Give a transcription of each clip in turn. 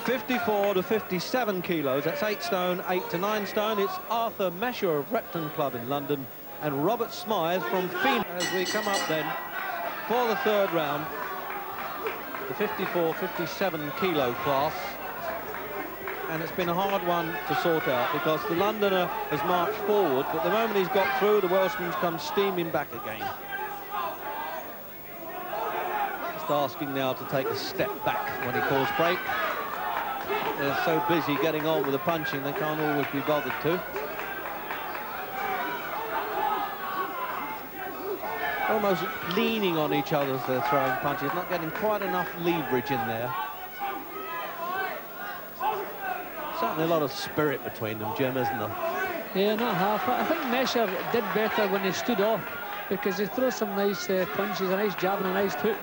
54 to 57 kilos, that's 8 stone, 8 to 9 stone. It's Arthur Mesher of Repton Club in London and Robert Smyth from Phoenix. As we come up then for the third round, the 54-57 kilo class. And it's been a hard one to sort out because the Londoner has marched forward, but the moment he's got through, the Welshman's come steaming back again. Just asking now to take a step back when he calls break. They're so busy getting on with the punching, they can't always be bothered to. Almost leaning on each other as they're throwing punches, not getting quite enough leverage in there. Certainly a lot of spirit between them, Jim, isn't there? Yeah, not half. I think Mesher did better when he stood off, because he throws some nice punches, a nice jab and a nice hook.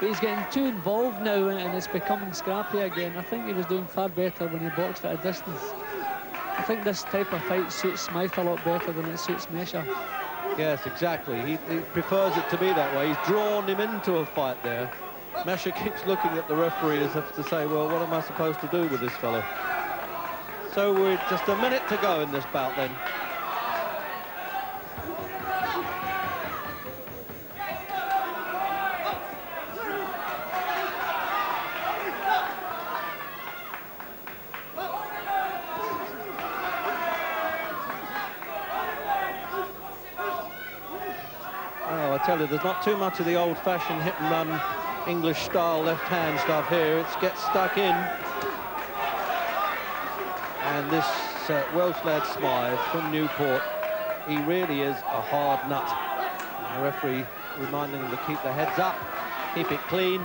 But he's getting too involved now and it's becoming scrappy again. I think he was doing far better when he boxed at a distance. I think this type of fight suits Smyth a lot better than it suits Mesher. Yes, exactly. He prefers it to be that way. He's drawn him into a fight there. Mesher keeps looking at the referee as if to say, well, what am I supposed to do with this fellow? So we're just a minute to go in this bout then. Oh, I tell you, there's not too much of the old-fashioned hit-and-run English-style left-hand stuff here. It gets stuck in. And this Welsh lad Smyth from Newport, he really is a hard nut. And the referee reminding them to keep their heads up, keep it clean.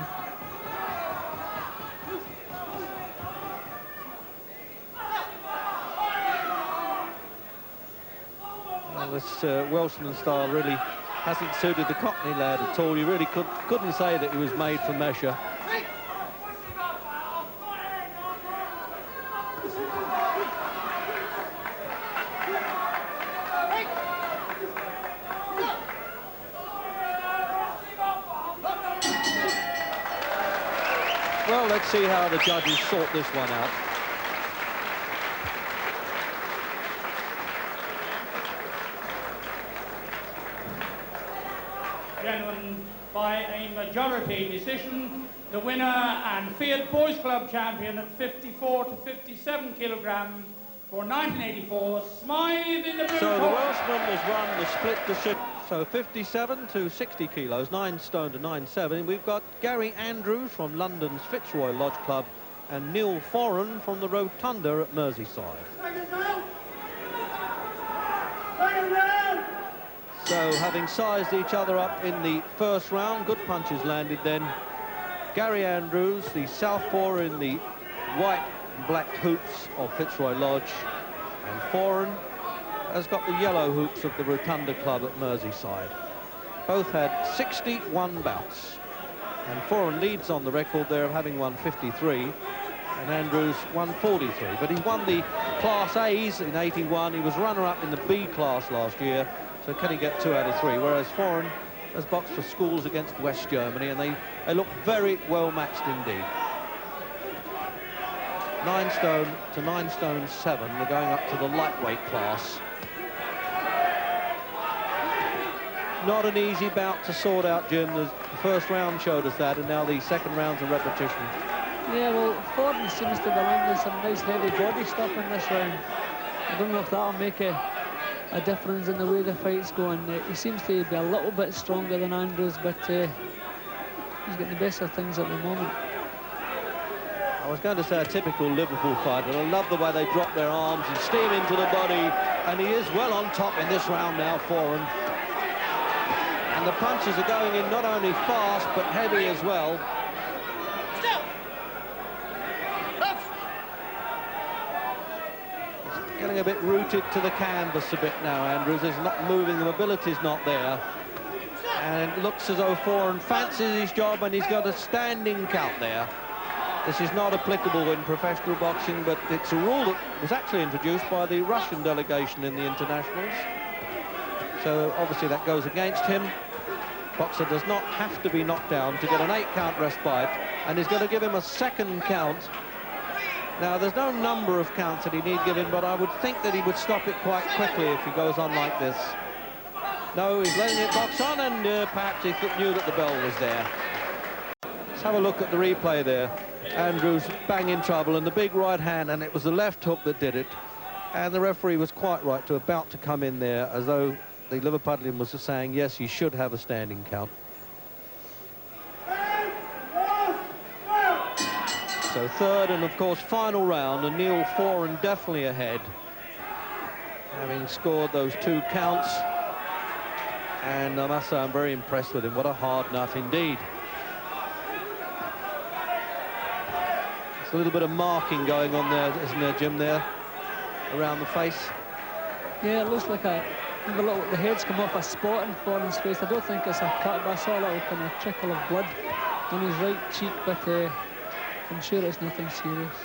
Well, this Welshman style really hasn't suited the Cockney lad at all. You really couldn't say that he was made for Mesher. Well, let's see how the judges sort this one out. Gentlemen, by a majority decision, the winner and Field Boys Club champion at 54 to 57 kilograms for 1984, Smyth in the blue. So the Welshman has won the split decision. So 57 to 60 kilos, 9 stone to 9'7". We've got Gary Andrews from London's Fitzroy Lodge Club and Neil Foran from the Rotunda at Merseyside. So having sized each other up in the first round, good punches landed then. Gary Andrews, the southpaw in the white and black hoops of Fitzroy Lodge, and Foran has got the yellow hoops of the Rotunda Club at Merseyside. Both had 61 bouts, and Foran leads on the record there of having won 53, and Andrews won 43. But he's won the Class A's in 81. He was runner-up in the B class last year, so can he get 2 out of 3? Whereas Foran has boxed for schools against West Germany, and they look very well matched indeed. 9 stone to 9 stone 7. They're going up to the lightweight class. Not an easy bout to sort out, Jim. The first round showed us that, and now the second round's a repetition. Yeah, well, Foran seems to be landing some nice heavy body stuff in this round. I don't know if that'll make a difference in the way the fight's going. He seems to be a little bit stronger than Andrews, but he's getting the best of things at the moment. I was going to say a typical Liverpool fight, but I love the way they drop their arms and steam into the body, and he is well on top in this round now, Foran. And the punches are going in not only fast, but heavy as well. He's getting a bit rooted to the canvas a bit now, Andrews. He's not moving, the mobility's not there. And it looks as though Foran fancies his job, and he's got a standing count there. This is not applicable in professional boxing, but it's a rule that was actually introduced by the Russian delegation in the internationals. So obviously that goes against him. Boxer does not have to be knocked down to get an 8-count respite, and he's going to give him a second count Now, there's no number of counts that he need giving, but I would think that he would stop it quite quickly if he goes on like this. No, he's letting it box on, and perhaps he knew that the bell was there. Let's have a look at the replay there. Andrews bang in trouble, and the big right hand, and it was the left hook that did it. And the referee was quite right to about to come in there, as though the Liverpudlian was saying, yes, he should have a standing count. So third and, of course, final round, and Neil Foran definitely ahead, having scored those 2 counts. And I must say, I'm very impressed with him. What a hard nut indeed. There's a little bit of marking going on there, isn't there, Jim, there, around the face? Yeah, it looks like the head's come off a spot in Foran's face. I don't think it's a cut, but I saw a little kind of trickle of blood on his right cheek, but I'm sure it's nothing serious.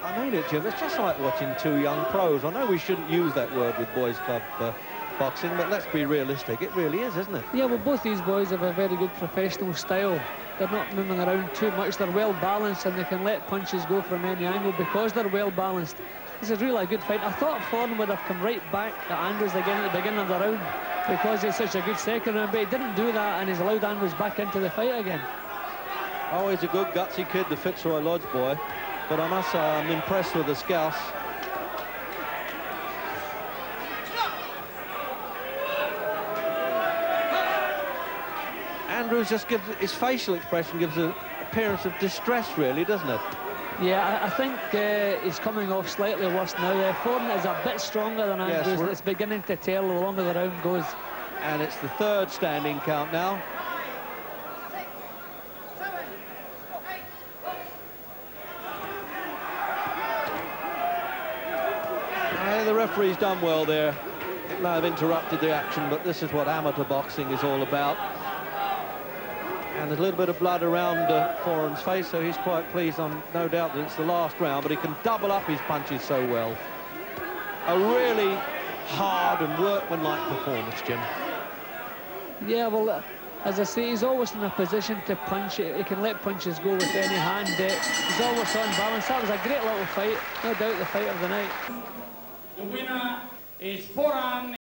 I mean it, Jim, it's just like watching 2 young pros. I know we shouldn't use that word with boys' club boxing, but let's be realistic. It really is, isn't it? Yeah, well, both these boys have a very good professional style. They're not moving around too much. They're well balanced, and they can let punches go from any angle because they're well balanced. This is really a good fight. I thought Foran would have come right back at Andrews again at the beginning of the round because he's such a good second round, but he didn't do that, and he's allowed Andrews back into the fight again. Oh, he's a good gutsy kid, the Fitzroy Lodge boy, but I must say I'm impressed with the Scouse. Andrews just gives, his facial expression gives an appearance of distress, really, doesn't it? Yeah, I think he's coming off slightly worse now. Foran is a bit stronger than Andrews, and it's beginning to tell the longer the round goes. And it's the 3rd standing count now. The referee's done well there. It may have interrupted the action, but this is what amateur boxing is all about. And there's a little bit of blood around Foran's face, so he's quite pleased. I'm no doubt that it's the last round, but he can double up his punches so well. A really hard and workmanlike performance, Jim. Yeah, well, as I say, he's always in a position to punch it. He can let punches go with any hand. He's always on balance. That was a great little fight. No doubt the fight of the night. The winner is Foran.